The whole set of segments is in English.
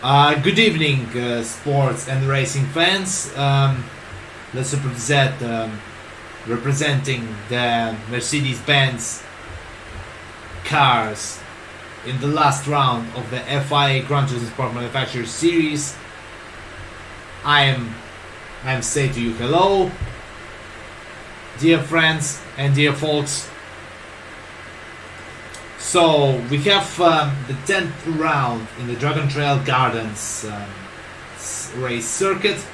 Good evening, sports and racing fans. The Super Z representing the Mercedes-Benz cars in the last round of the FIA Gran Turismo Sport Manufacturers Series. I am saying to you hello, dear friends and dear folks. So we have the 10th round in the Dragon Trail Gardens race circuit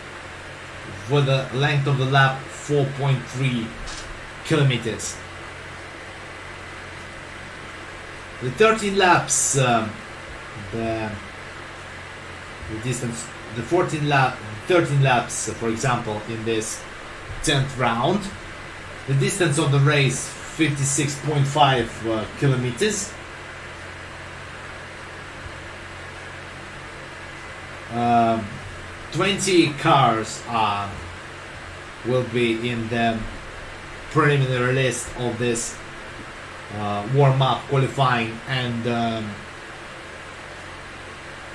with a length of the lap 4.3 kilometers. The 13 laps, the distance, the 13 laps, for example, in this 10th round, the distance of the race 56.5 kilometers. 20 cars will be in the preliminary list of this warm-up, qualifying and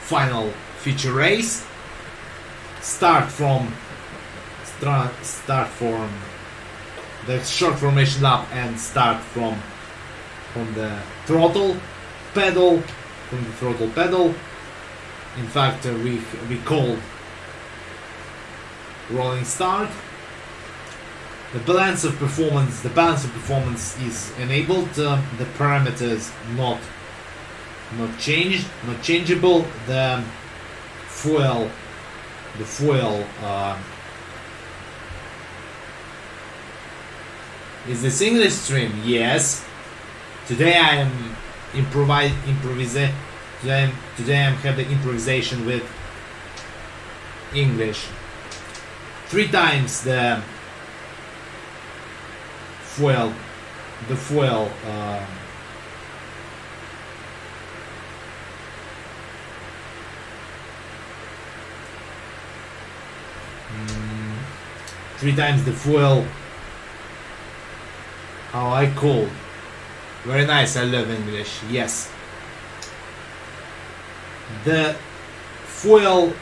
final feature race. Start from the short formation lap and start from the throttle pedal, In fact, we call rolling start. The balance of performance is enabled. The parameters not changeable. The fuel. Is this English stream? Yes. Today I am Today I'm having improvisation with English. 3 times the fuel. Three times the fuel. How I cool. Very nice, I love English, yes. The fuel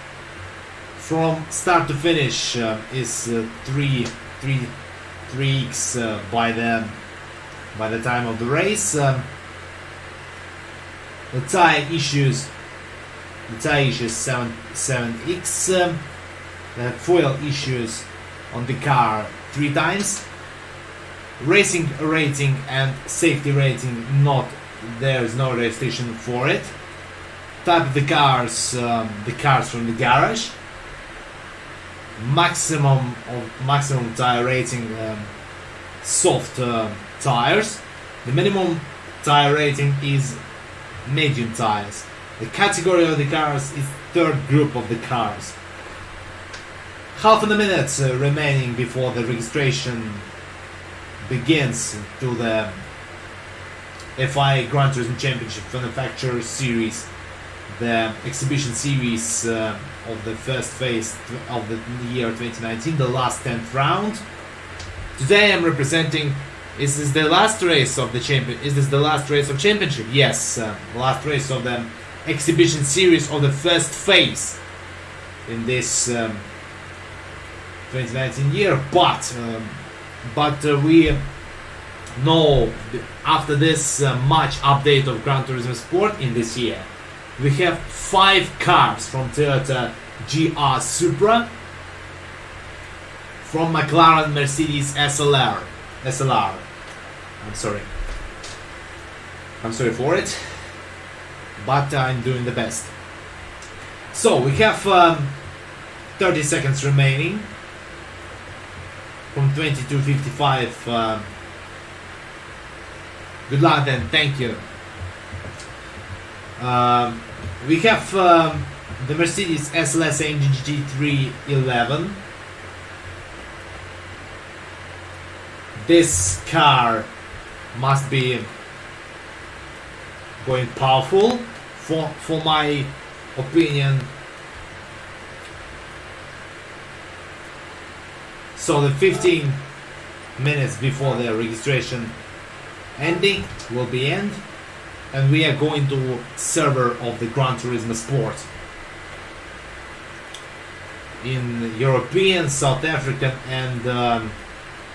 from start to finish is 3x by the time of the race. The tire issues 7x. The fuel issues on the car 3 times. Racing rating and safety rating there's no restriction for it. Type of the cars from the garage. Maximum tire rating, soft tires. The minimum tire rating is medium tires. The category of the cars is third group of the cars. Half a minute remaining before the registration begins to the FIA Gran Turismo Championship Manufacturer Series, the exhibition series of the first phase of the year 2019, the last 10th round. Today I'm representing. Is this the last race of the championship? Yes, last race of the exhibition series of the first phase in this 2019 year. But we know after this much update of Gran Turismo Sport in this year, we have 5 cars from Toyota GR Supra, from McLaren Mercedes SLR. I'm sorry for it, but I'm doing the best. So we have 30 seconds remaining from 22:55. Good luck then, thank you. We have the Mercedes SLS AMG GT311. This car must be going powerful for my opinion. So the 15 minutes before the registration ending will be end, and we are going to server of the Gran Turismo Sport. in European, South African, and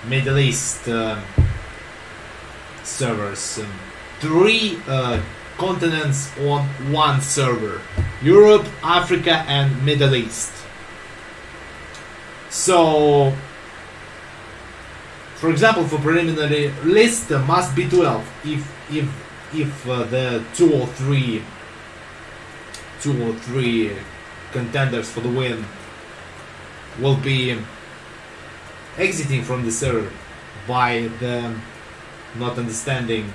Middle East servers. 3 continents on one server: Europe, Africa, and Middle East. So, for example, for preliminary list must be 12. If the two or three contenders for the win will be exiting from the server by the not understanding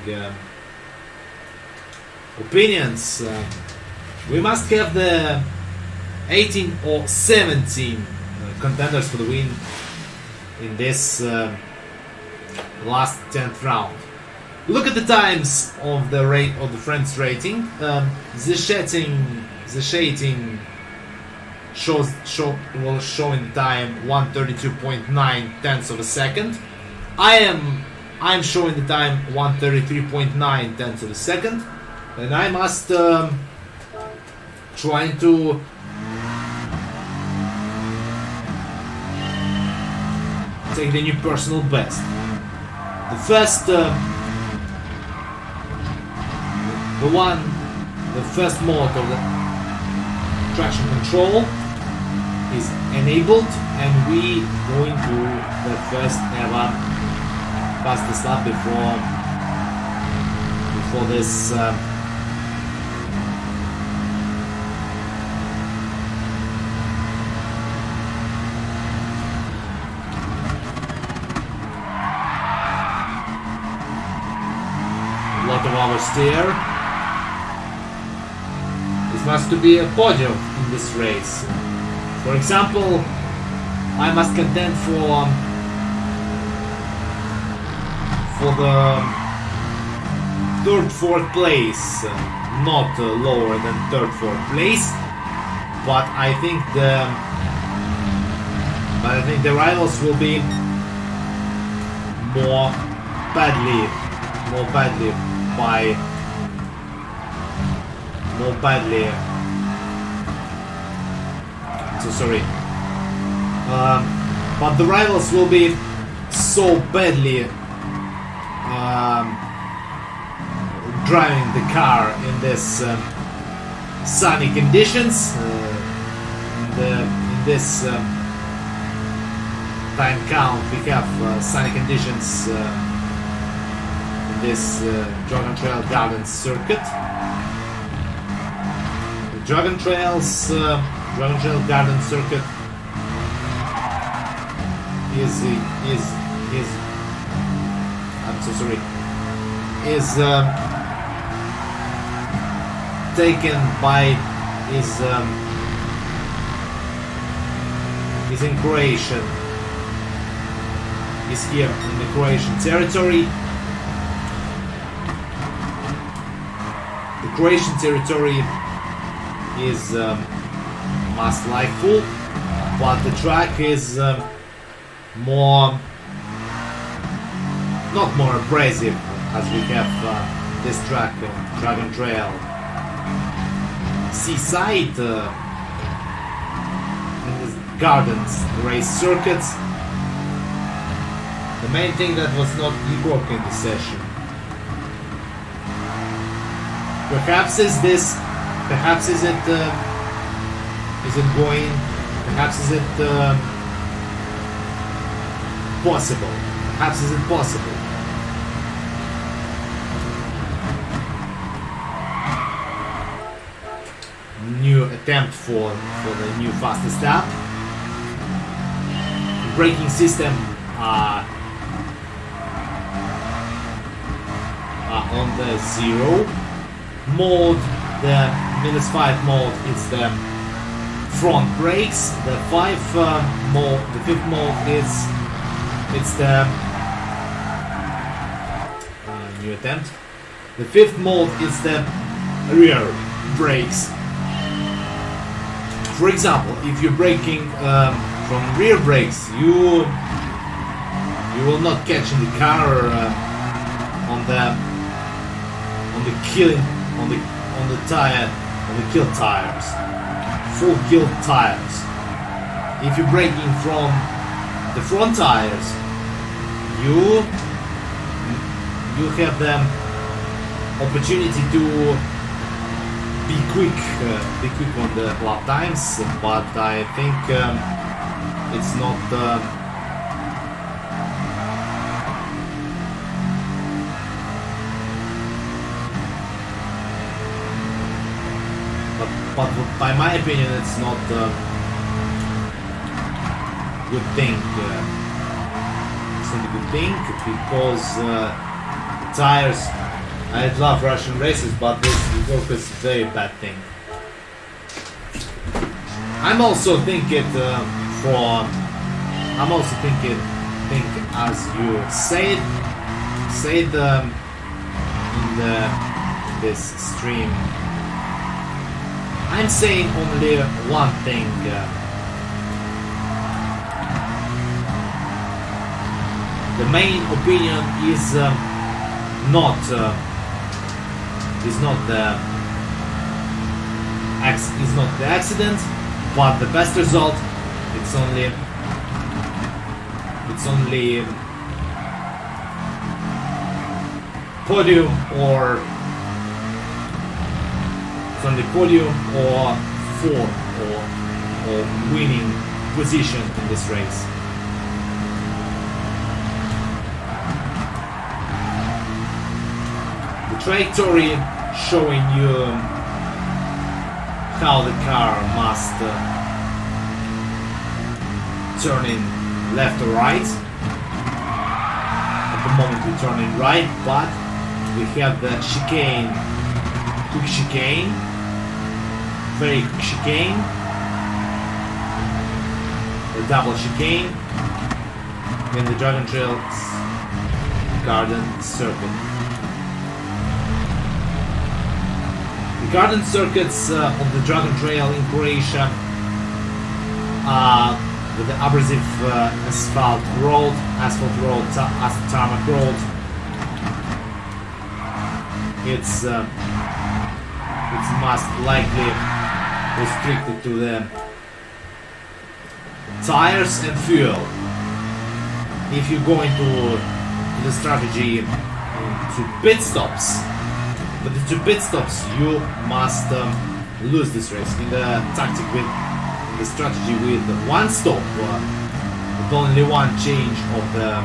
opinions, we must have the 18 or 17 contenders for the win in this last 10th round. Look at the times of the rate of the friends rating. The shading was showing the time 132.9 tenths of a second. I'm showing the time 133.9 tenths of a second, and I must try to take the new personal best. The first the first mode of the traction control is enabled, and we going to the first ever fastest lap before this lot of hours there. This must be a podium in this race. For example, I must contend for the third, fourth place, not lower than third, fourth place. But I think the rivals will be more badly but the rivals will be so badly driving the car in this sunny conditions. In this time count we have sunny conditions this Dragon Trail Garden circuit. The Dragon Trail Garden circuit is I'm so sorry, is taken by is in Croatian, is here in the Croatian territory. The Croatian territory is most likely, but the track is more, not more abrasive as we have this track, Dragon Trail Seaside, in the gardens race circuits. The main thing that was not working in the session. Perhaps is it going? Perhaps is it possible? Perhaps is it possible? New attempt for the new fastest lap. Braking system on the 0 mode. The -5 mode is the front brakes. The 5 mode, the 5th mode is the new attempt. The 5th mode is the rear brakes. For example, if you're braking from rear brakes, you will not catch in the car on the kill tires, full kill tires. if you're braking from the front tires, you have the opportunity to be quick on the lap times, but I think it's not. But by my opinion, it's not a good thing. It's not a good thing because tires. I love Russian races, but this is a very bad thing. I'm also thinking think as you said in this stream. I'm saying only one thing. The main opinion is not the accident, but the best result. It's only podium or. It's only podium or fourth or winning position in this race. The trajectory showing you how the car must turn in left or right. At the moment we turn in right, but we have the chicane, quick chicane. Very quick chicane, the double chicane, in the Dragon Trail Garden Circuit. The garden circuits on the Dragon Trail in Croatia with the abrasive asphalt road, tarmac road. It's most likely restricted to the tires and fuel. If you go into the strategy to pit stops, but the two pit stops you must lose this race. In the tactic with the strategy with one stop, with only one change of the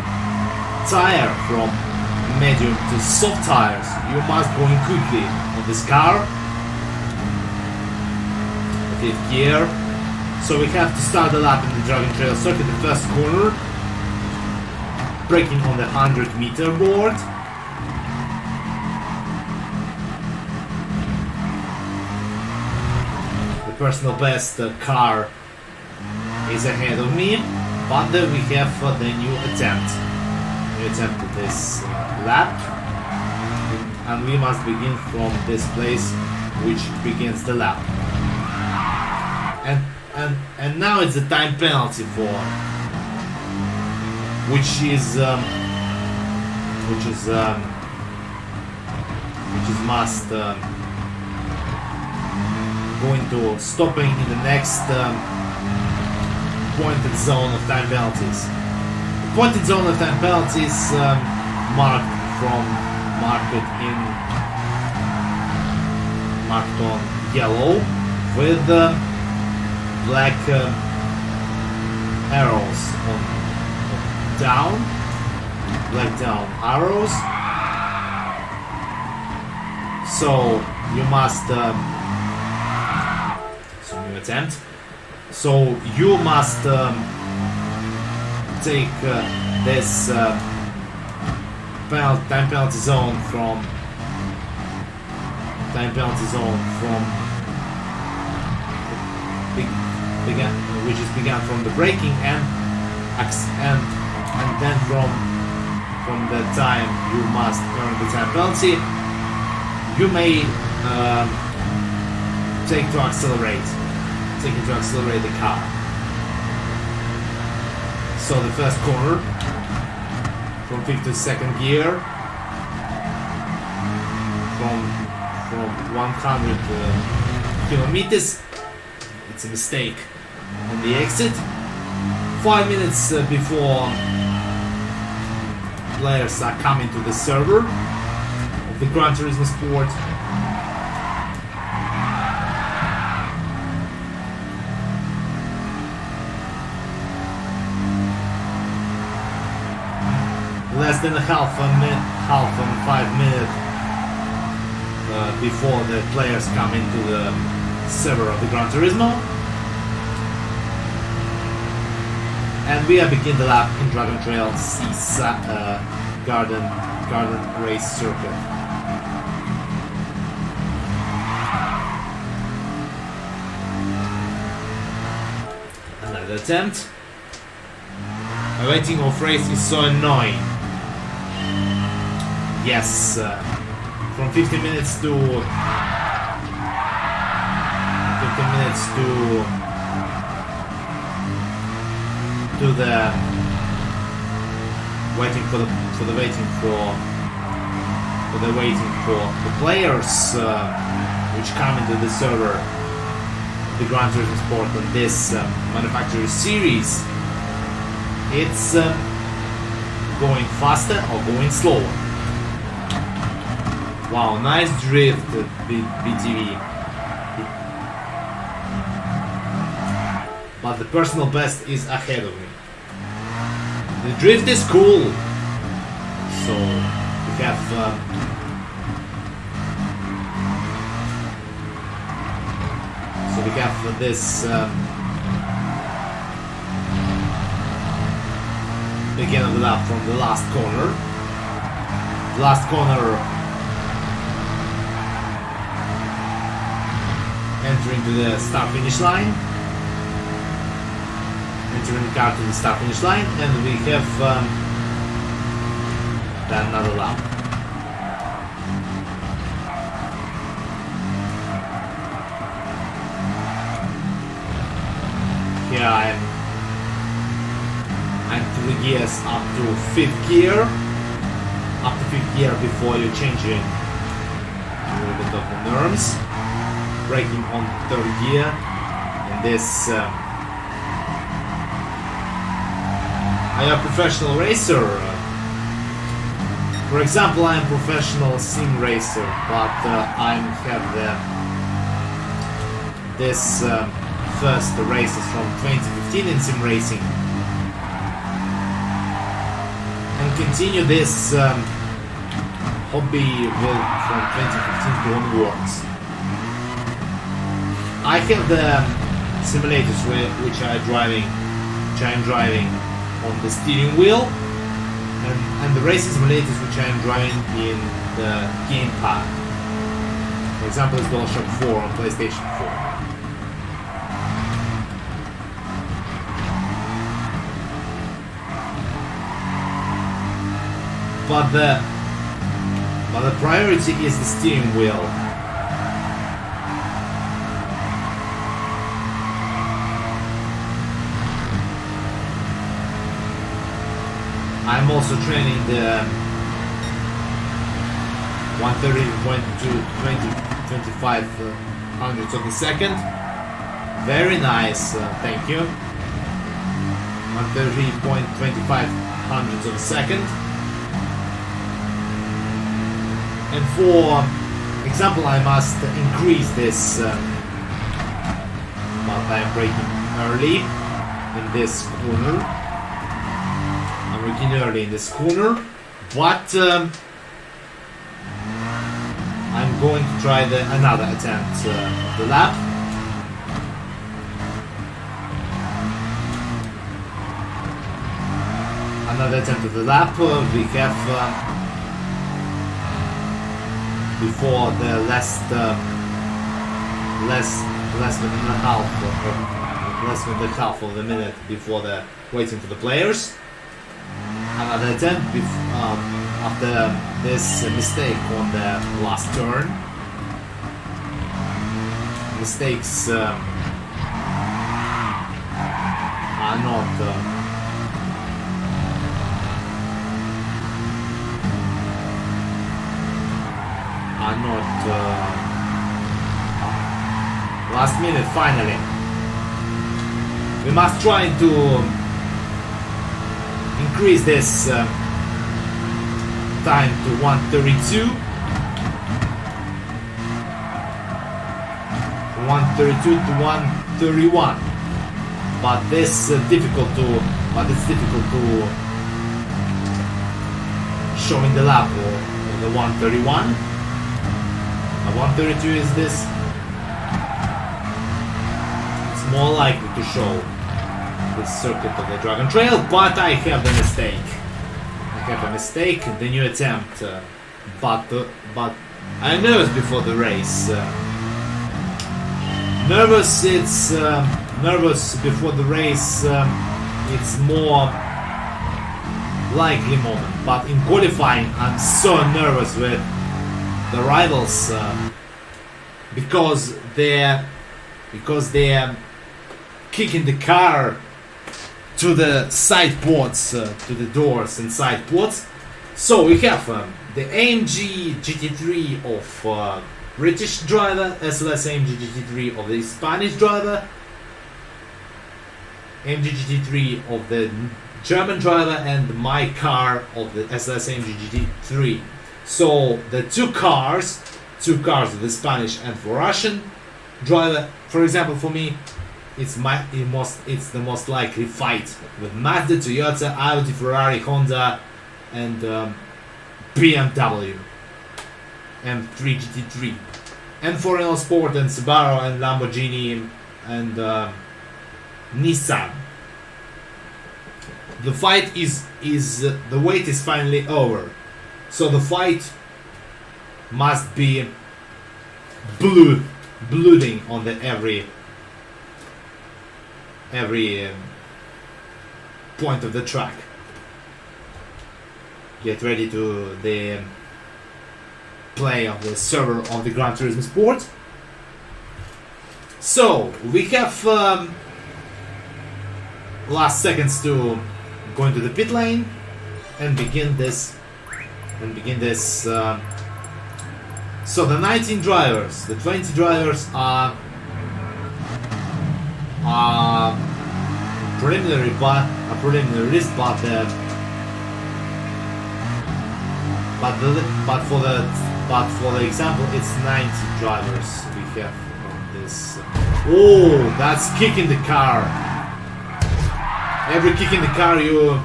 tire from medium to soft tires, you must go in quickly on this car. Fifth gear. So we have to start the lap in the Dragon Trail Circuit, the first corner, braking on the 100-meter board. The personal best car is ahead of me, but we have the new attempt at this lap, and we must begin from this place which begins the lap. And now it's a time penalty for which is must going to stopping in the next pointed zone of time penalties. The pointed zone of time penalties marked on yellow with black arrows on down, black down arrows. So you must new attempt. So you must take this time penalty zone from which is began from the braking and then from the time you must earn the time penalty, you may take to accelerate the car. So the first corner from 5th to second gear from 100 kilometers. It's a mistake on the exit. 5 minutes before players are coming to the server of the Gran Turismo Sport. Less than half and 5 minutes before the players come into the server of the Gran Turismo. And we have begun the lap in Dragon Trail C Garden Race Circuit. Another attempt. The waiting of race is so annoying. Yes, from 15 minutes to 15 minutes to the waiting for the players which come into the server, the Gran Turismo Sport on this manufacturer series. It's going faster or going slower. Wow, nice drift, BTV. But the personal best is ahead of me. The drift is cool. So we have this beginning of the lap from the last corner. The last corner, entering to the start-finish line. Entering the car to the start-finish line, and we have another lap. Here I'm 3 gears up to 5th gear. Up to 5th gear before you're changing a little bit of the norms. Braking on 3rd gear, and this I am a professional racer. For example, I am a professional sim racer, but I have this first races from 2015 in sim racing, and continue this hobby from 2015 to onwards. I have the simulators which I am driving on the steering wheel, and the racing simulators which I am driving in the gamepad. For example, it's DualShock 4 on PlayStation 4. But the priority is the steering wheel. I'm also training the 130.225 hundredths of the second. Very nice, thank you. 130.25 hundredths of a second. And for example, I must increase this, but I'm braking early in this corner. I'm braking early in this corner, but I'm going to try another attempt of the lap. Another attempt of the lap. We have before the less than half of the minute before the waiting for the players. Another attempt after this mistake on the last turn. Mistakes are not last minute. Finally we must try to increase this time to 132. 132 to 131. But this difficult to show in the lap or the 131. 132 is this. It's more likely to show the circuit of the Dragon Trail, but I have a mistake. The new attempt, but I'm nervous before the race. Nervous before the race. It's more likely moment, but in qualifying I'm so nervous with the rivals because they're kicking the car to the side ports, to the doors and side ports. So we have the AMG GT3 of British driver, as well as AMG GT3 of the Spanish driver, AMG GT3 of the German driver, and my car of the SLS AMG GT3. So the two cars of the Spanish and for Russian driver. For example, for me, it's the most likely fight with Mazda, Toyota, Audi, Ferrari, Honda, and BMW M3 GT3, and for Renault Sport and Subaru and Lamborghini and Nissan. The fight is the wait is finally over. So the fight must be blooding on the every point of the track. Get ready to the play of the server of the Gran Turismo Sport. So we have last seconds to go into the pit lane and begin this. So the 19 drivers, the 20 drivers are preliminary list, but for the example, it's 90 drivers we have on this. Oh, that's kicking the car. Every kick in the car you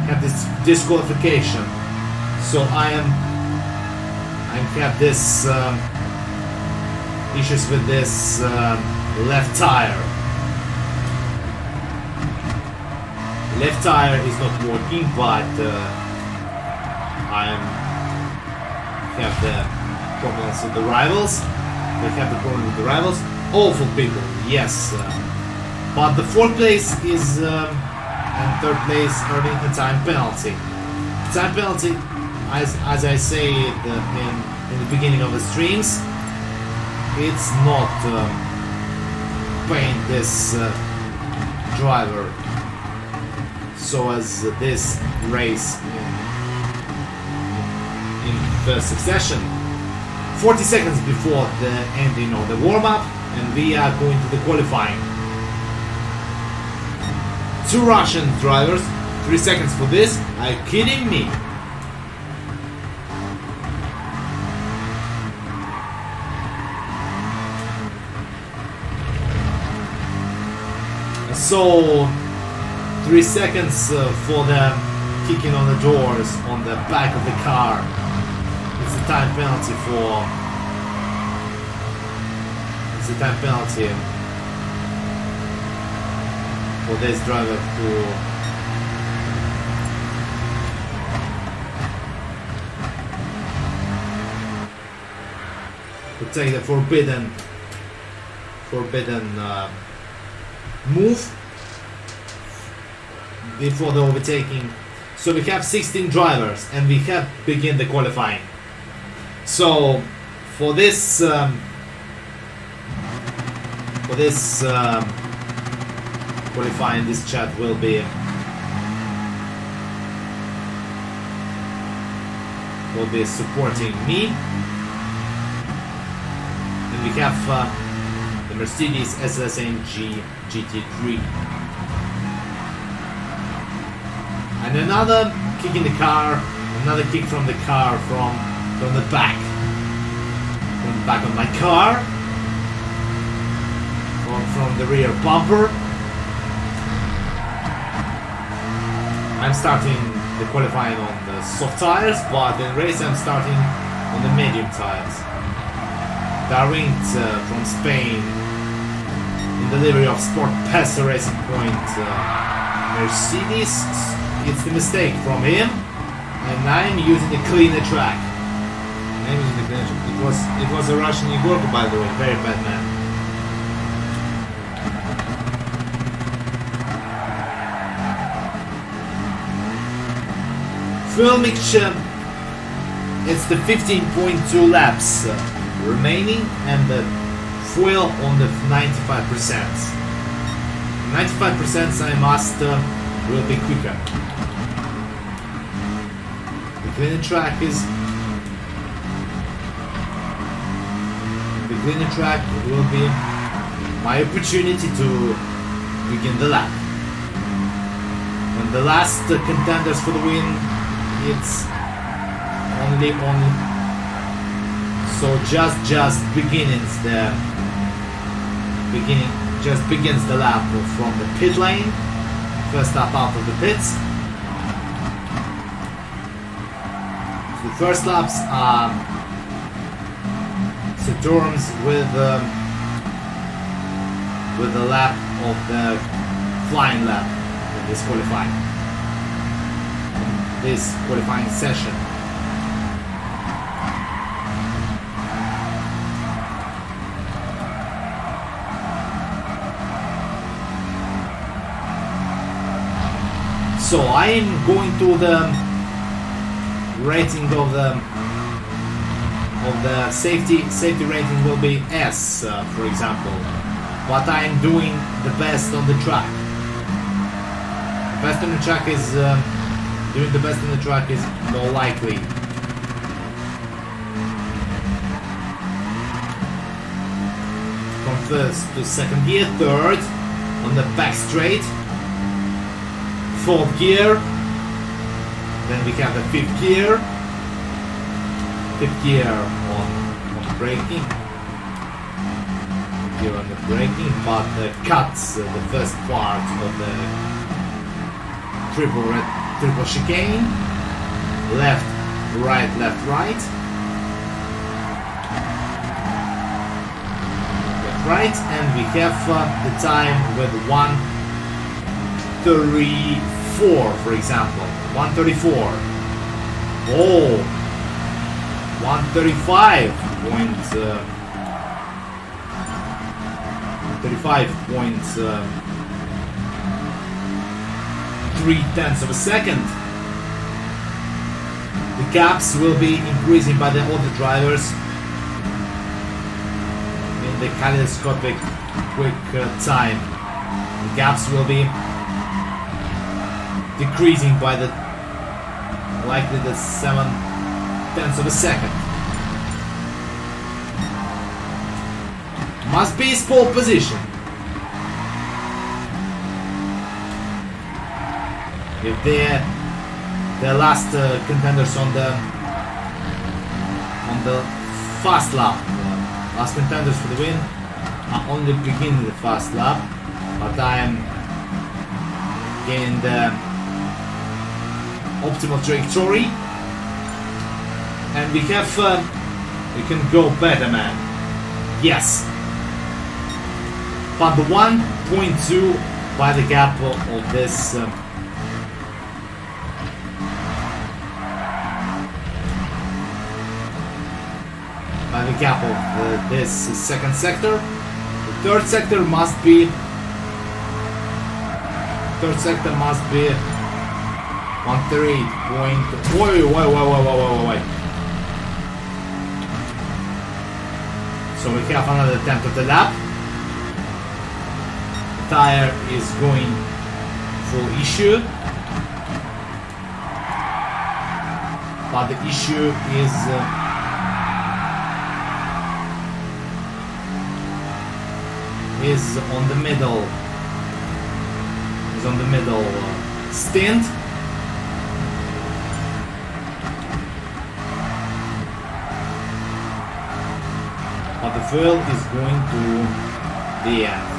have this disqualification. So I have this issues with this left tire. Left tire is not working, but I have the problems with the rivals. We have the problem with the rivals. Awful people, yes. But the fourth place is and third place earning a time penalty. Time penalty, as I say in the beginning of the streams, it's not paying this driver so as this race in the succession. 40 seconds before the ending of the warm-up, and we are going to the qualifying. Two Russian drivers, 3 seconds for this. Are you kidding me? So 3 seconds for the kicking on the doors on the back of the car. It's a time penalty for. It's a time penalty for this driver who take the forbidden move before the overtaking. So we have 16 drivers and we have begin the qualifying. So for this qualifying, this chat will be supporting me, and we have the Mercedes SLS AMG GT3. and another kick in the car, another kick from the car from the back, of my car, from the rear bumper. I'm starting the qualifying on the soft tires, but in race I'm starting on the medium tires. Darwin from Spain, in delivery of Sport Pesa Racing Point Mercedes. It's the mistake from him, and I'm using the cleaner track. It was a Russian Igorka, by the way, very bad man. Fuel mixture, it's the 15.2 laps remaining, and the fuel on the 95%. 95% I must will be quicker. The cleaner track will be my opportunity to begin the lap. And the last contenders for the win, it's only so just begins the lap from the pit lane, first lap out of the pits. So the first laps are terms with the lap of the flying lap in this qualifying session. So I am going to the rating of the safety rating will be S, for example, but I am doing the best on the track. Doing the best on the track is more likely. From first to second gear, third on the back straight, fourth gear, then we have the fifth gear on braking. Here on the braking, but cuts the first part of the triple chicane, left, right, left, right, and we have the time with 1:34, for example, 1:34. Oh, 1:35 0.3 of a second. The gaps will be increasing by the other drivers in the kaleidoscopic quick time. The gaps will be decreasing by the 0.7 of a second. Must be his pole position. If the last contenders on the fast lap, last contenders for the win are only beginning the fast lap, but I am in the optimal trajectory, and we can go better, man. Yes, but the 1.2 by the gap of this. By the gap of this second sector. The third sector must be 1:30. Wait. So we have another attempt of the lap. The tire is going full issue, but the issue is on the middle stint, but the fuel is going to the end.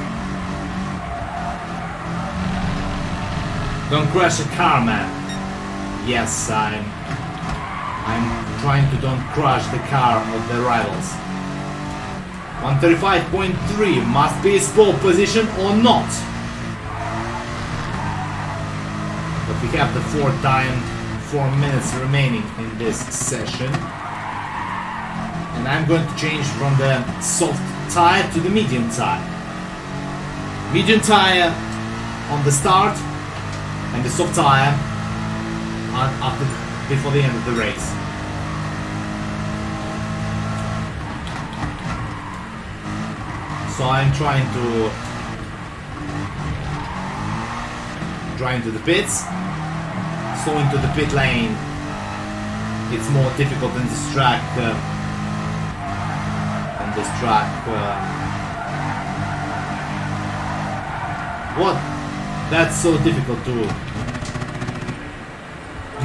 Don't crash a car, man. Yes, I'm trying to don't crash the car of the rivals. 135.3 must be his pole position or not. But we have the 4 minutes remaining in this session. And I'm going to change from the soft tire to the medium tire. Medium tire on the start and the soft tire before the end of the race. So I'm trying to the pits. So into the pit lane. It's more difficult in this track. What? That's so difficult to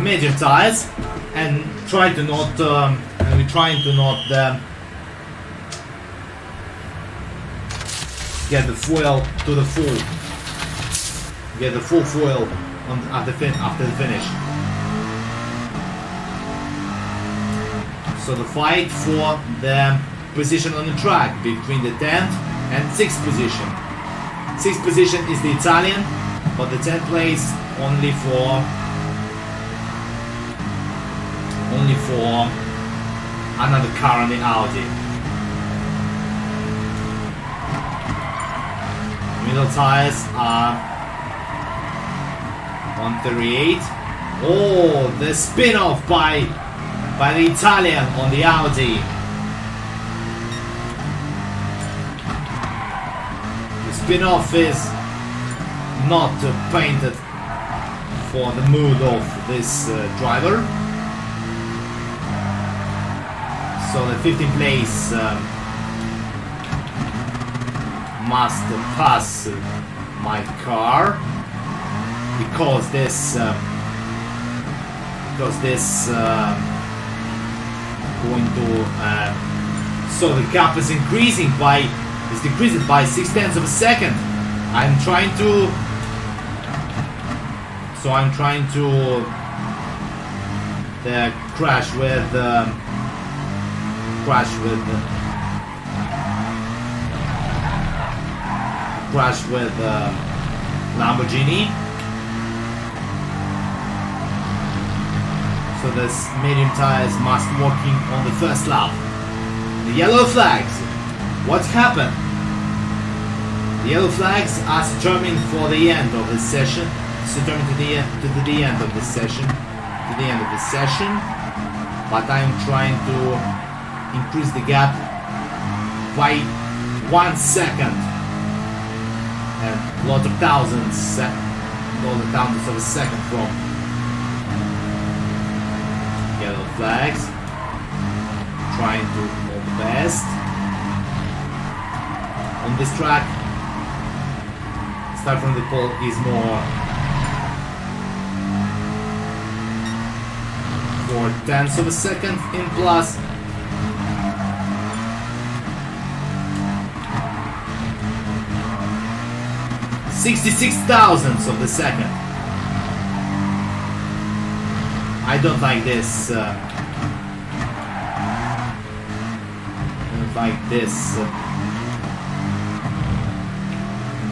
major tires and try to not and we're trying to not get the fuel to the full, get the full fuel after the finish. So the fight for the position on the track between the 10th and 6th position. 6th position is the Italian, but the 10th place only for another car on the Audi. Middle tires are 138. Oh, the spin-off by the Italian on the Audi. The spin-off is not painted for the mood of this driver. So the 15th place must pass my car because this going to so the gap is decreasing by 0.6 of a second. I'm trying to crash with Lamborghini. So this medium tires must working on the first lap. The yellow flags. What happened? The yellow flags are determined for the end of the session. It's determined to the end of the session. But I'm trying to increase the gap by 1 second. And lots of thousands of a second from yellow flags. Trying to do my best on this track. Start from the pole is more 0.4 of a second in plus. $66,000ths of the second. I don't like this.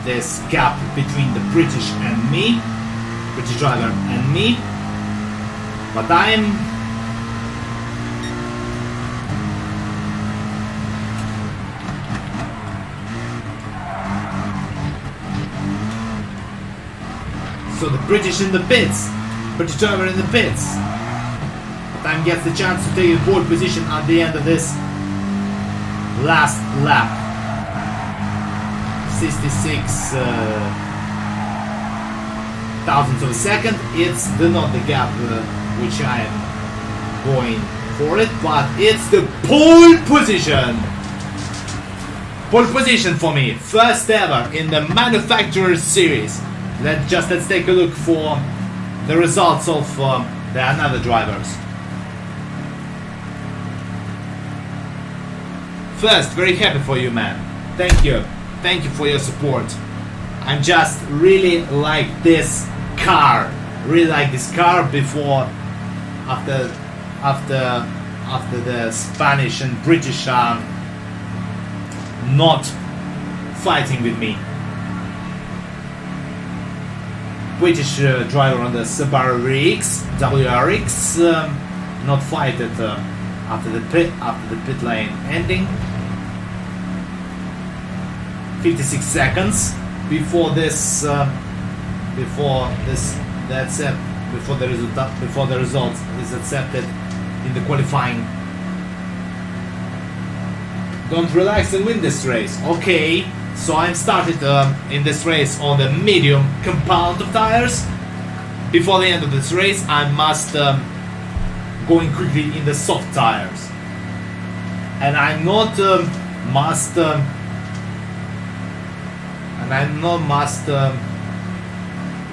This gap between the British driver and me. But so the British in the pits, British driver in the pits. Time gets the chance to take a pole position at the end of this last lap. 66 thousandths of a second. It's not the gap which I am going for it, but it's the pole position. Pole position for me, first ever in the Manufacturers Series. Let's take a look for the results of the another drivers. First, very happy for you, man. Thank you. Thank you for your support. I'm just really like this car. Really like this car before, after the Spanish and British are not fighting with me. British driver on the Subaru WRX not fight it after the pit lane ending. 56 seconds before the result is accepted in the qualifying. Don't relax and win this race. Okay, so I'm started in this race on the medium compound of tires. Before the end of this race, I must going quickly in the soft tires, and I'm not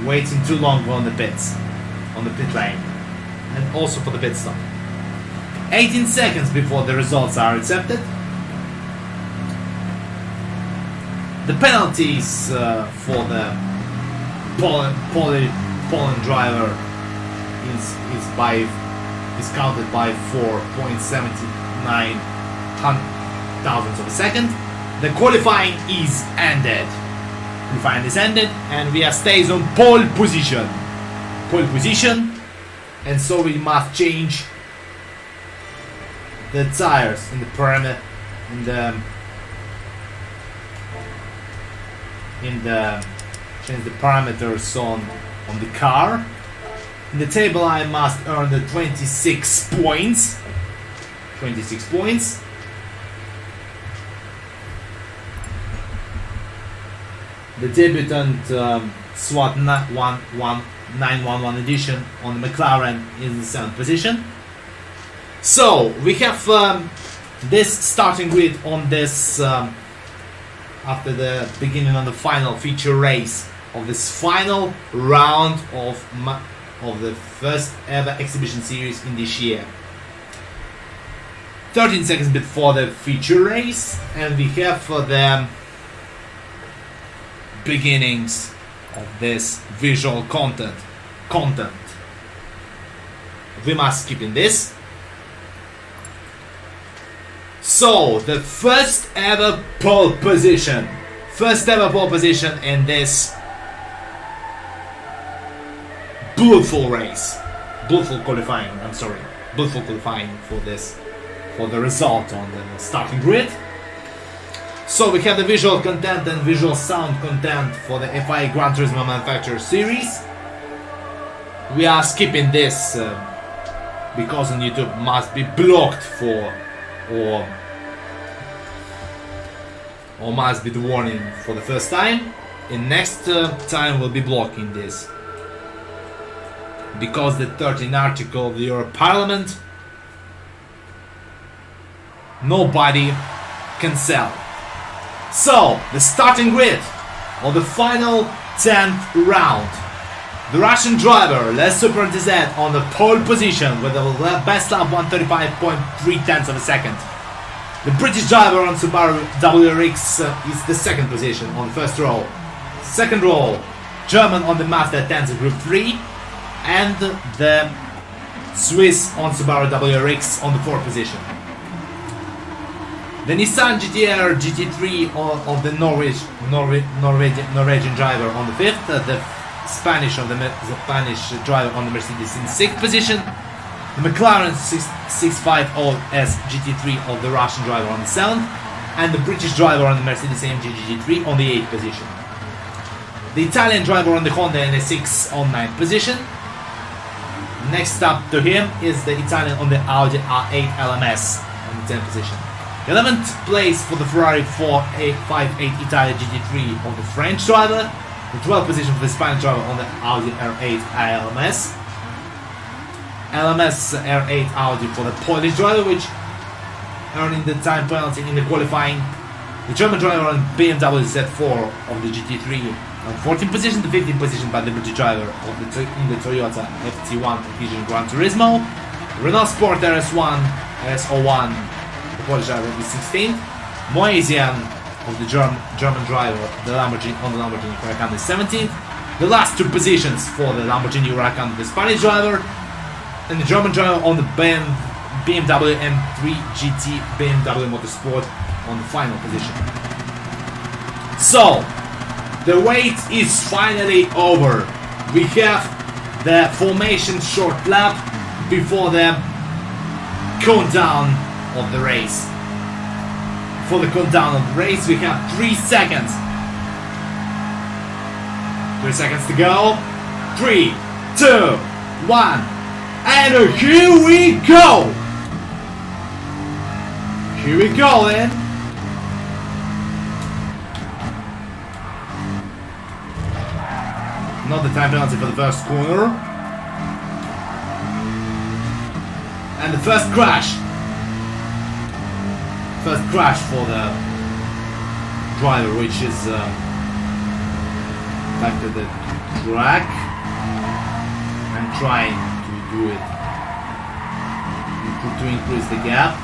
waiting too long on the pit lane, and also for the pit stop. 18 seconds before the results are accepted. The penalties for the Poland driver is counted by 4.79 thousandths of a second. The qualifying is ended. Qualifying is ended, and we are stays on pole position. And so we must change the tires in the parameter change the parameters on the car. In the table, I must earn the 26 points. 26 points. The debutant SWAT 911 edition on the McLaren is in the 7th position. So we have this starting grid on this after the beginning of the final feature race of this final round of the first ever exhibition series in this year. 13 seconds before the feature race, and we have the beginnings of this visual content. We must skip in this. So the first ever pole position in this beautiful qualifying for the result on the starting grid. So we have the visual content and visual sound content for the FIA Gran Turismo Manufacturer Series. We are skipping this because on YouTube must be blocked or must be the warning for the first time. In next time we'll be blocking this because the 13th article of the European Parliament nobody can sell. So the starting grid of the final 10th round. The Russian driver Les Super DZ on the pole position with the best lap 135.3 tenths of a second. The British driver on Subaru WRX is the 2nd position on the first row. Second row, German on the Mazda Tenza Group 3, and the Swiss on Subaru WRX on the 4th position. The Nissan GTR GT3 of the Norwegian driver on the 5th, the Spanish driver on the Mercedes in 6th position, the McLaren 650S GT3 of the Russian driver on the 7th, and the British driver on the Mercedes AMG GT3 on the 8th position. The Italian driver on the Honda NSX on 9th position. Next up to him is the Italian on the Audi R8 LMS on the 10th position. 11th place for the Ferrari 458 Italia GT3 of the French driver. The 12th position for the Spanish driver on the Audi R8 LMS. LMS R8 Audi for the Polish driver, which earning the time penalty in the qualifying. The German driver on BMW Z4 of the GT3 on 14th position, the 15th position by the British driver of in the Toyota FT1 Edition Gran Turismo. Renault Sport RS01, the Polish driver is 16th. Moesian of the German driver, the Lamborghini Huracan is 17th. The last two positions for the Lamborghini Huracan, the Spanish driver and the German driver on the BMW M3 GT BMW Motorsport on the final position. So, the wait is finally over. We have the formation short lap before the countdown of the race. For the countdown of the race, we have 3 seconds. 3 seconds to go. 3, 2, 1, and here we go! Here we go then. Not the time penalty for the first corner. And the first crash. First crash for the driver, which is back to the track and trying to do it to increase the gap.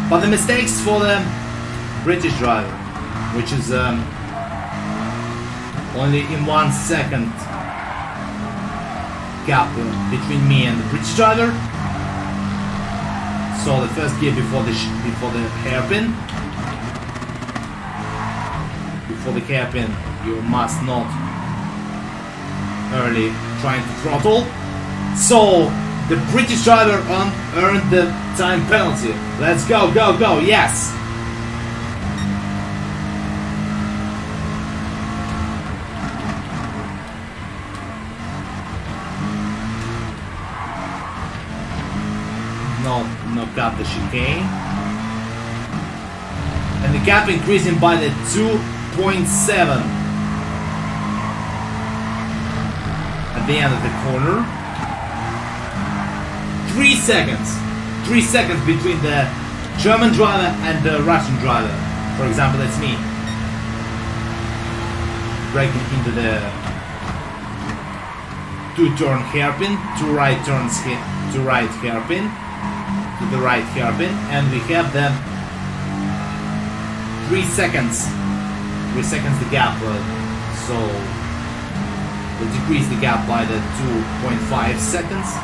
But the mistakes for the British driver, which is only in 1 second gap between me and the British driver. So the first gear before the hairpin. Before the hairpin, you must not early trying to throttle. So the British driver earned the time penalty. Let's go, go, go! Yes. No cut the chicane. And the gap increasing by the 2.7 at the end of the corner. 3 seconds. 3 seconds between the German driver and the Russian driver. For example, that's me. Breaking into the 2-turn hairpin, 2 right turns, 2 right hairpin. To the right hairpin, and we have the 3 seconds. 3 seconds the gap, so we'll decrease the gap by the 2.5 seconds.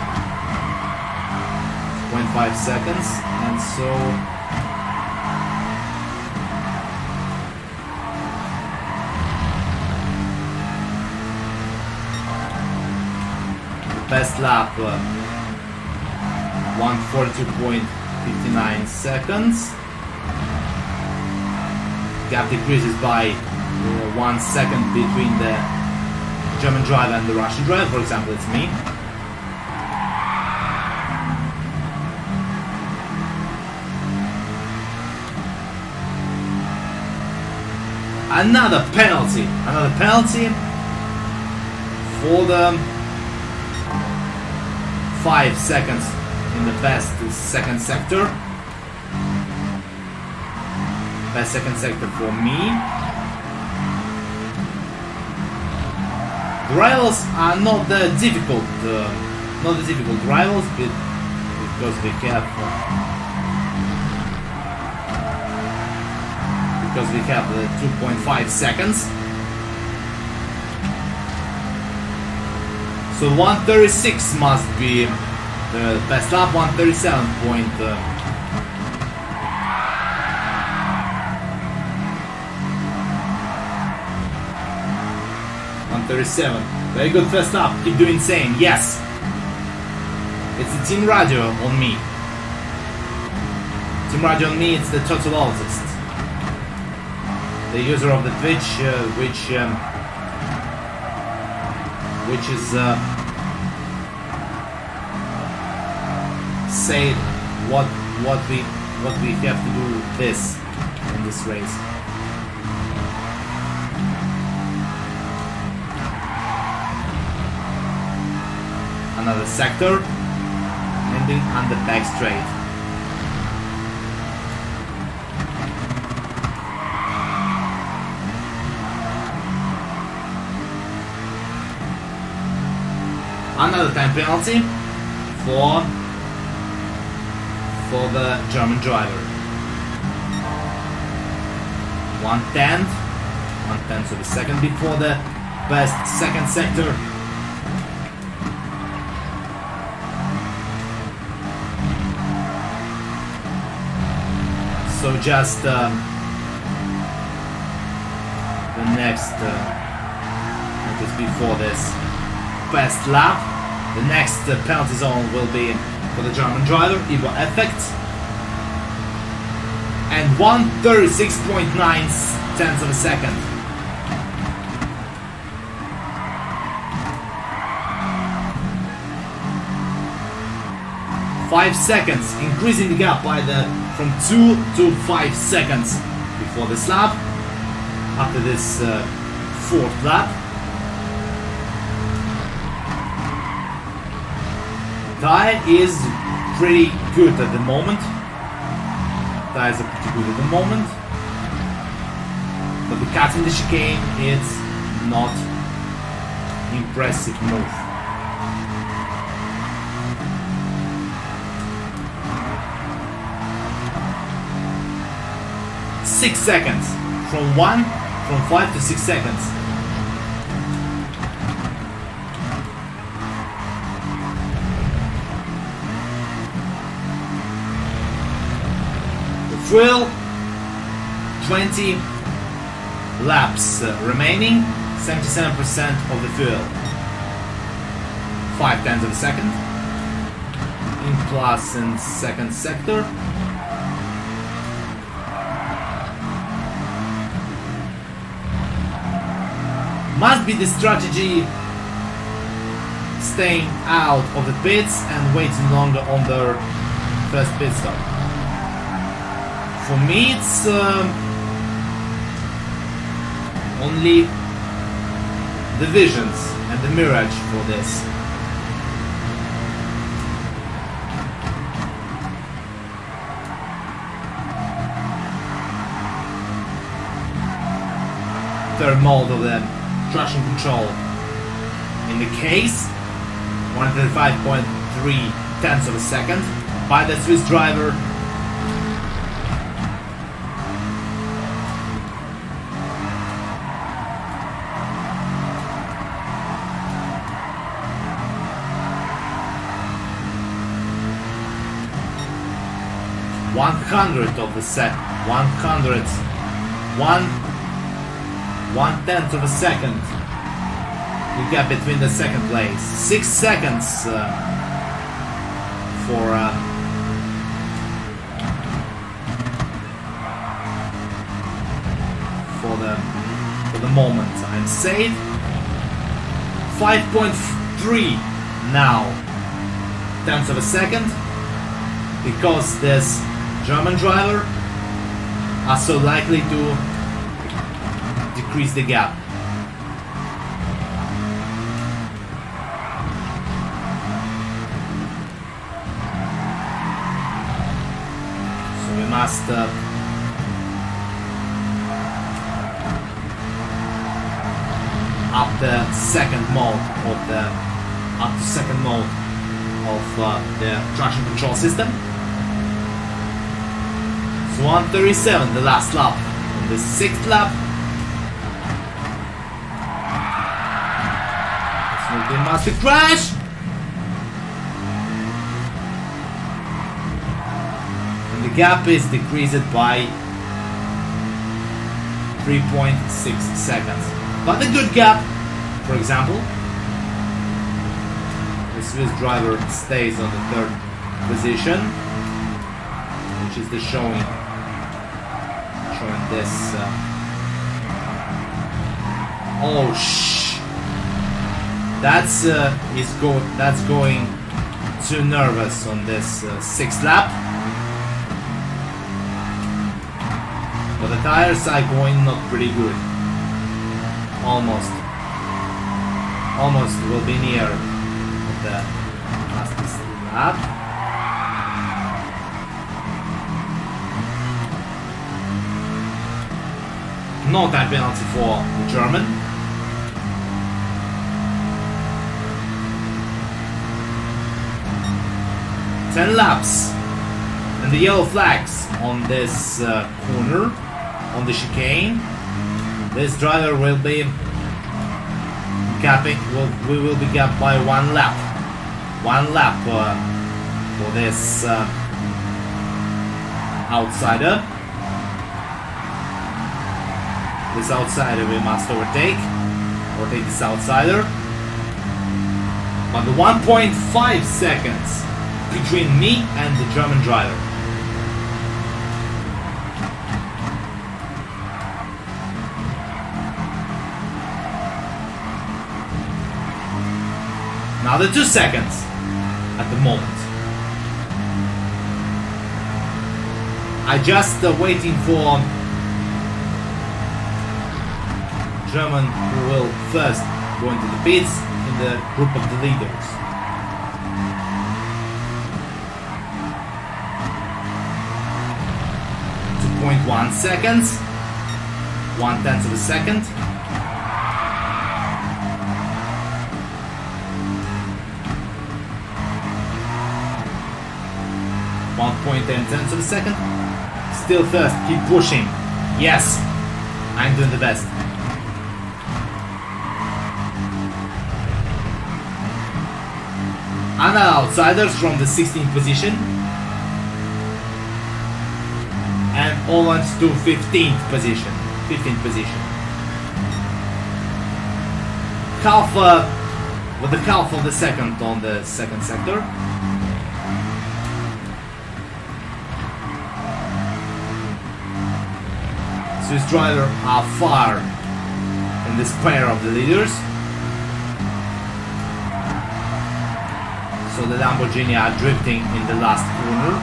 2.5 seconds, and so the best lap. 142.59 seconds. Gap decreases by 1 second between the German driver and the Russian driver. For example, it's me. Another penalty for the 5 seconds in the best second sector. Best second sector for me. The rivals are not the difficult rivals, because we have the 2.5 seconds. So 136 must be the best lap. 137 point. 137. Very good first lap. Keep doing same. Yes. It's the team radio on me. Team radio on me. It's the total artist, the user of the Twitch, which is say what we have to do this in this race. Another sector ending on the back straight. Another time penalty for for the German driver. 1/10 of a second before the best second sector. So just the next just before this best lap, the next penalty zone will be for the German driver, Evo effect, and 1:36.9 of a second. Five seconds, increasing the gap by from 2 to 5 seconds before this lap. After this fourth lap, tire is pretty good at the moment. Tires are pretty good at the moment, but the cut in the chicane is not impressive move. 6 seconds from 5 to 6 seconds. The fuel, 20 laps remaining, 77% of the fuel. 0.5 of a second in plus and second sector. Must be the strategy staying out of the pits and waiting longer on their first pit stop. For me, it's only the visions and the mirage for this. Third mode of the traction control in the case, 135.3 of a second by the Swiss driver. One hundredth of a second, 1/10 of a second. We got between the second place. 6 seconds for the moment. I'm safe. 5.3 now, 10th of a second, because this German driver are so likely to decrease the gap. So we must up the second mode of the traction control system. So 1:37, the last lap. On the 6th lap, the massive crash, and the gap is decreased by 3.6 seconds. But a good gap. For example, the Swiss driver stays on the 3rd position, which is the showing this. That's going too nervous on this 6th lap. But the tires are going not pretty good. Almost will be near the last lap. No time penalty for the German. Ten laps, and the yellow flags on this corner, on the chicane. This driver will be gapping. We will be gapped by 1 lap. 1 lap for this outsider. This outsider we must overtake this outsider. But the 1.5 seconds between me and the German driver. Another 2 seconds at the moment. I just waiting for German who will first go into the pits in the group of the leaders. .1 seconds, 1/10 of a second. .10 of a second. Still first, keep pushing. Yes, I'm doing the best. Another outsiders from the 16th position. And Holland to 15th position. 15th position. Half with the half of the second on the second sector. Swiss driver are far in this pair of the leaders. So the Lamborghini are drifting in the last corner.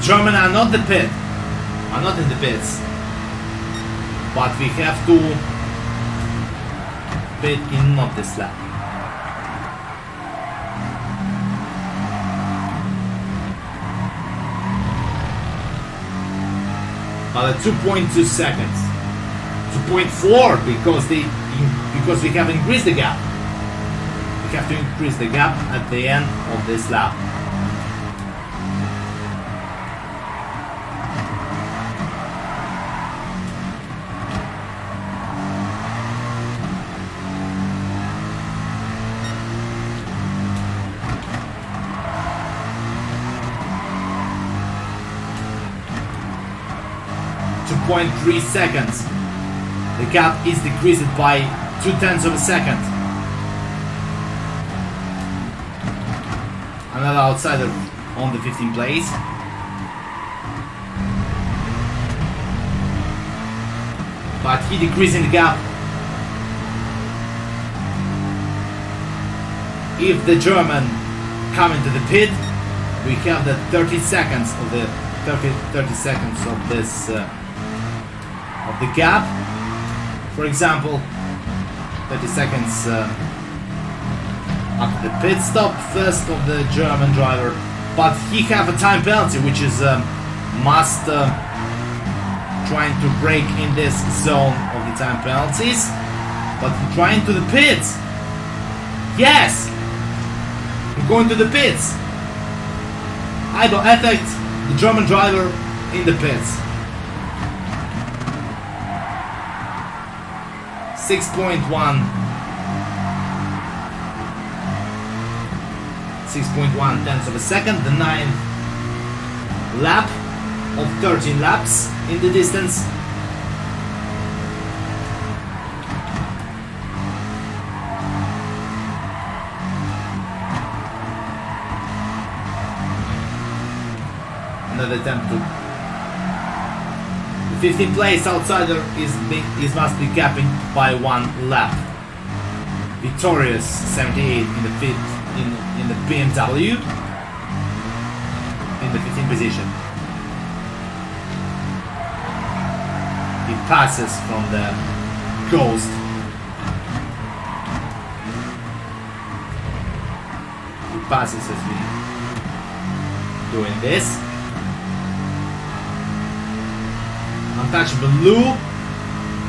German are not in the pits, but we have to pit in not this lap. But at 2.2 seconds, 2.4 because we have increased the gap. We have to increase the gap at the end of this lap. .3 seconds. The gap is decreased by 0.2 of a second. Another outsider on the 15th place. But he decreasing the gap. If the German come into the pit, we have the 30 seconds of the 30 seconds of this of the gap. For example, 30 seconds after the pit stop first of the German driver, but he have a time penalty which is must trying to break in this zone of the time penalties, but trying to the pits. Yes, I'm going to the pits. I don't affect the German driver in the pits. 6.1 tenths of a second, the 9th lap of 13 laps in the distance. Another attempt to 15th place outsider must be gapping by 1 lap. Victorious 78 in the in the BMW in the 15th position. He passes from the ghost. He passes as we doing this. Untouchable Lou,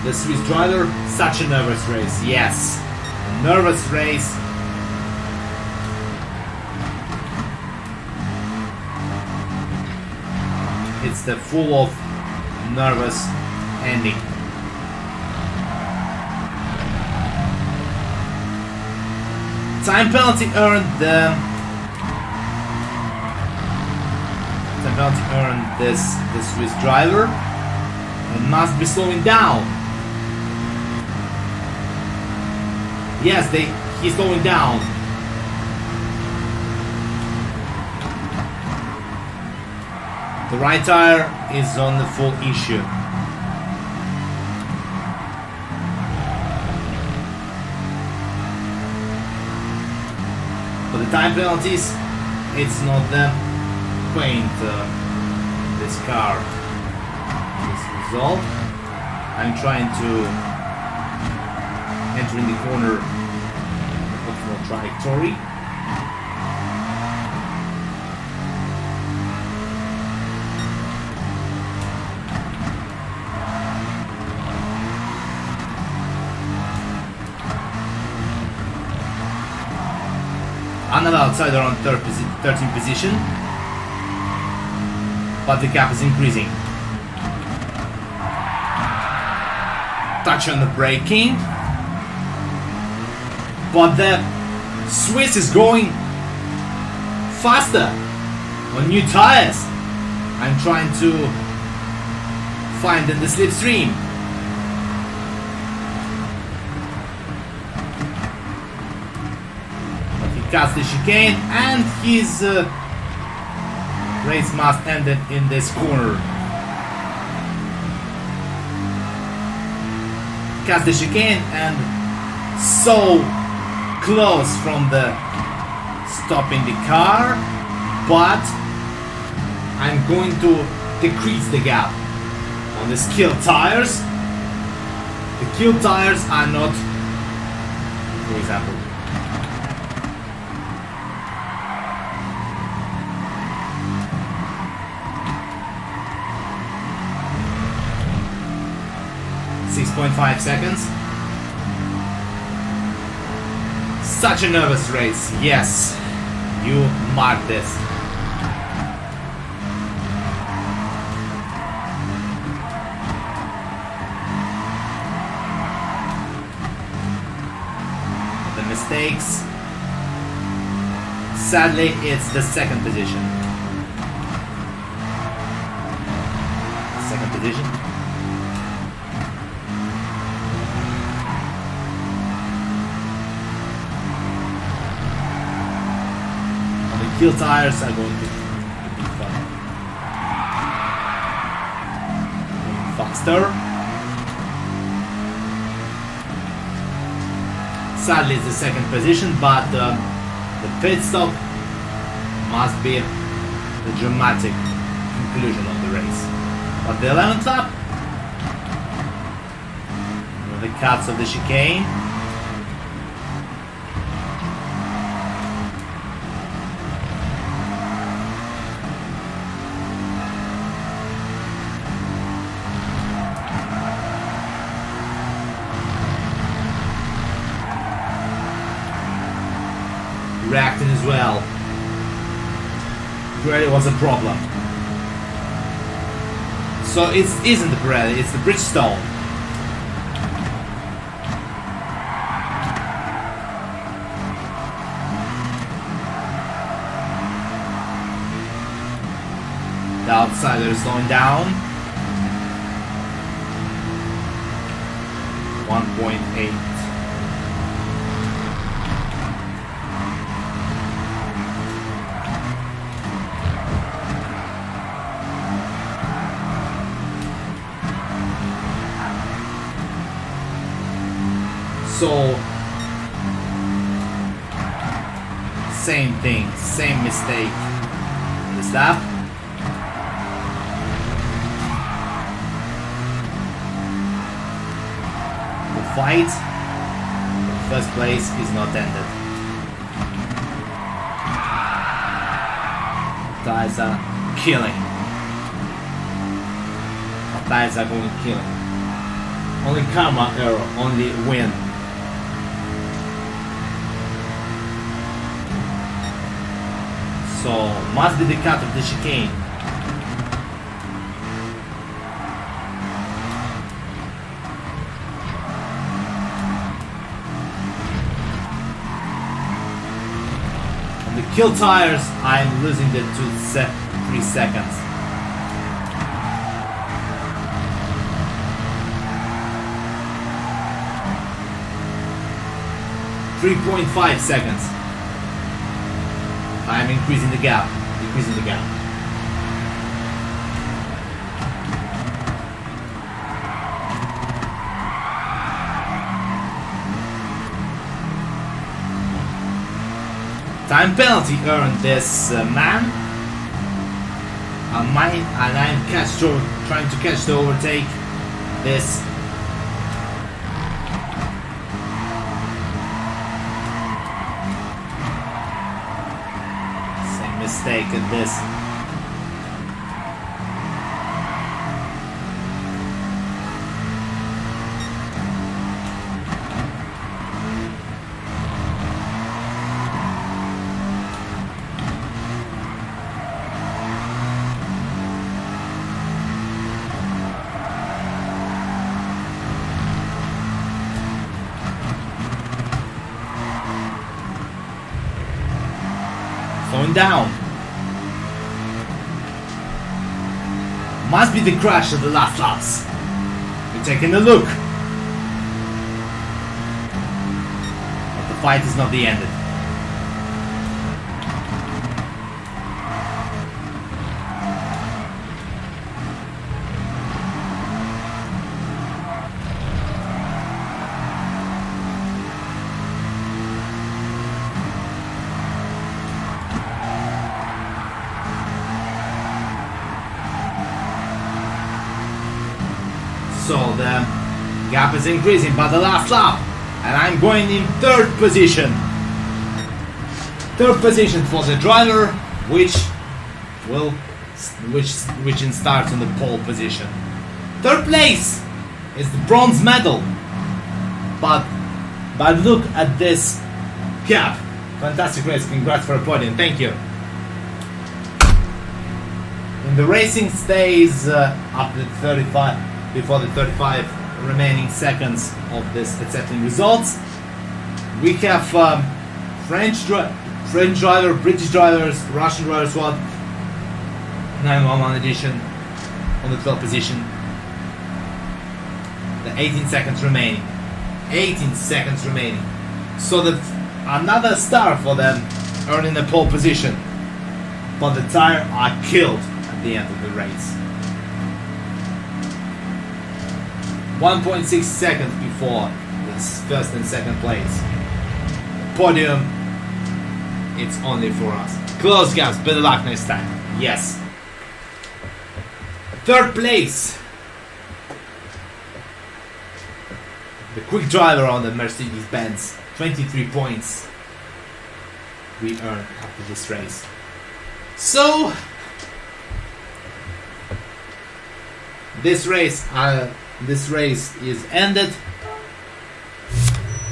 the Swiss driver, such a nervous race. Yes, a nervous race. it's the full of nervous ending. Time penalty earned this Swiss driver and must be slowing down. Yes, he's slowing down. The right tire is on the full issue. For the time penalties, it's not the point this car. This result, I'm trying to enter in the corner of the trajectory. Another outsider on 13th position, but the gap is increasing. Touch on the braking, but the Swiss is going faster on new tires. I'm trying to find in the slipstream. Cuts the chicane and his race must end in this corner. Cuts the chicane and so close from the stopping the car, but I'm going to decrease the gap on the skilled tires. The killed tires are not, for example, .5 seconds. Such a nervous race. Yes, you mark this. The mistakes. Sadly, it's the second position. Second position. Kill tires are going to be faster. Sadly, it's the second position, but the pit stop must be the dramatic conclusion of the race. But the 11th lap, the cuts of the chicane. Reacting as well. Pirelli was a problem. So it isn't the Pirelli, it's the Bridgestone. The outsider is slowing down. 1.8. So, same thing, same mistake in the stop. The fight in first place is not ended. Tires are killing. Tires are going killing. Only karma error, only win. So, must be the cut of the chicane. On the kill tires, I'm losing the 3 seconds. .5 seconds. I'm increasing the gap, decreasing the gap. Time penalty earned this man. And I'm trying to catch the overtake. This. Same mistake at this. Slowing down. Must be the crash of the last laps. We're taking a look. But the fight is not the end. So the gap is increasing by the last lap, and I'm going in third position. Third position for the driver, which starts in the pole position. Third place is the bronze medal. But look at this gap. Fantastic race. Congrats for a podium. Thank you. In the racing stays up to 35. Before the 35 remaining seconds of this accepting results, we have French driver, British drivers, Russian drivers, what 911 edition on the 12th position. The 18 seconds remaining. 18 seconds remaining. So that another star for them earning the pole position, but the tire are killed at the end of the race. 1.6 seconds before this first and second place. Podium, it's only for us. Close gaps, better luck next time. Yes. Third place. The quick driver on the Mercedes-Benz. 23 points we earned after this race. So, this race is ended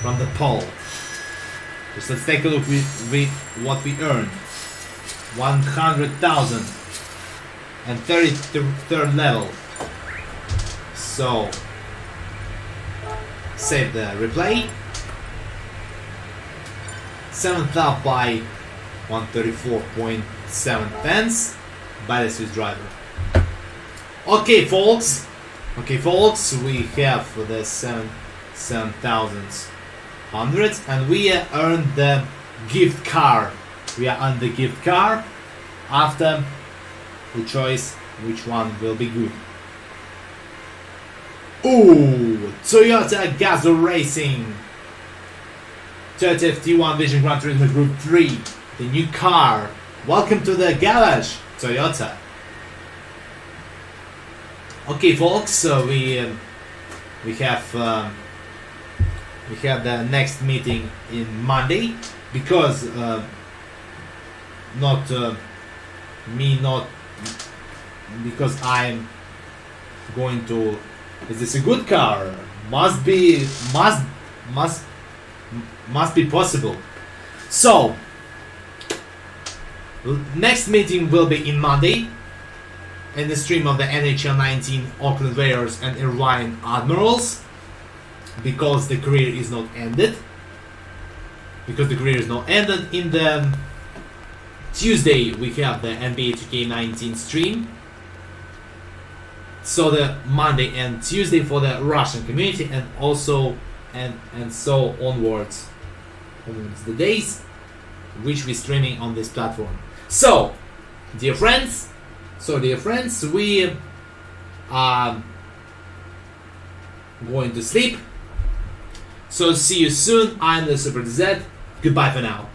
from the pole. Just let's take a look with what we earned. 100,000 and 33rd level. So save the replay. 7th up by 134.7 pence by the Swiss driver. Okay, folks, we have the 7,100 and we earned the gift card. We are on the gift card. After we choose which one will be good. Ooh, Toyota Gazoo Racing 30 FT1 Vision Gran Turismo Group 3, the new car. Welcome to the garage, Toyota. Okay, folks, so we have the next meeting in Monday because because I'm going to. Is this a good car? Must be possible. So next meeting will be in Monday in the stream of the NHL 19 Auckland Raiders and Irvine Admirals, because the career is not ended. In the Tuesday we have the NBA 2K19 stream. So the Monday and Tuesday for the Russian community, and also and so onwards. The days which we're streaming on this platform. So, dear friends, we are going to sleep. So see you soon. I'm the Super Z. Goodbye for now.